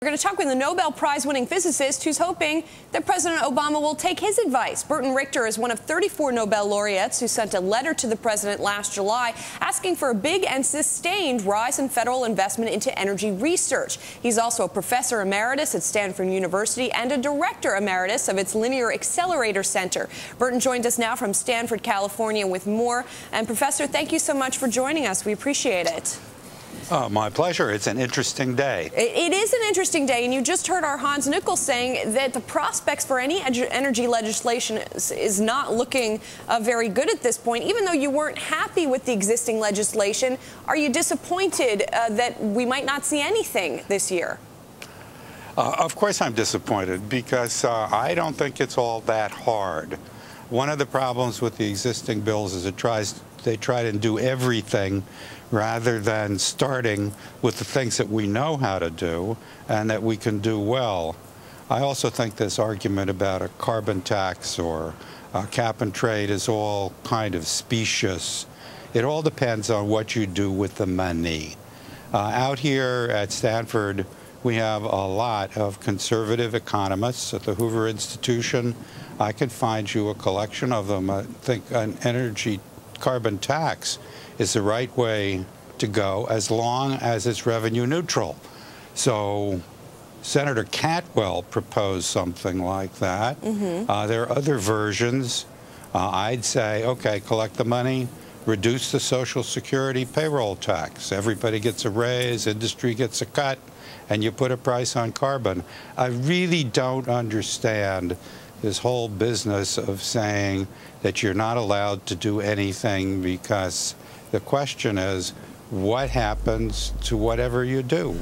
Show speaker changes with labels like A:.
A: We're going to talk with a Nobel Prize-winning physicist who's hoping that President Obama will take his advice. Burton Richter is one of 34 Nobel laureates who sent a letter to the president last July asking for a big and sustained rise in federal investment into energy research. He's also a professor emeritus at Stanford University and a director emeritus of its Linear Accelerator Center. Burton joins us now from Stanford, California with more. And Professor, thank you so much for joining us. We appreciate it.
B: My pleasure. It's an interesting day.
A: It is an interesting day, and you just heard our Hans Nichols saying that the prospects for any energy legislation is not looking very good at this point. Even though you weren't happy with the existing legislation, are you disappointed that we might not see anything this year?
B: Of course I'm disappointed, because I don't think it's all that hard. One of the problems with the existing bills is they try to do everything rather than starting with the things that we know how to do and that we can do well. I also think this argument about a carbon tax or a cap and trade is all kind of specious. It all depends on what you do with the money. Out here at Stanford, we have a lot of conservative economists at the Hoover Institution. I could find you a collection of them. I think an energy carbon tax is the right way to go as long as it's revenue neutral. So Senator Cantwell proposed something like that. There are other versions. I'd say, okay, collect the money, reduce the Social Security payroll tax. Everybody gets a raise, industry gets a cut, and you put a price on carbon. I really don't understand this whole business of saying that you're not allowed to do anything, because the question is, what happens to whatever you do?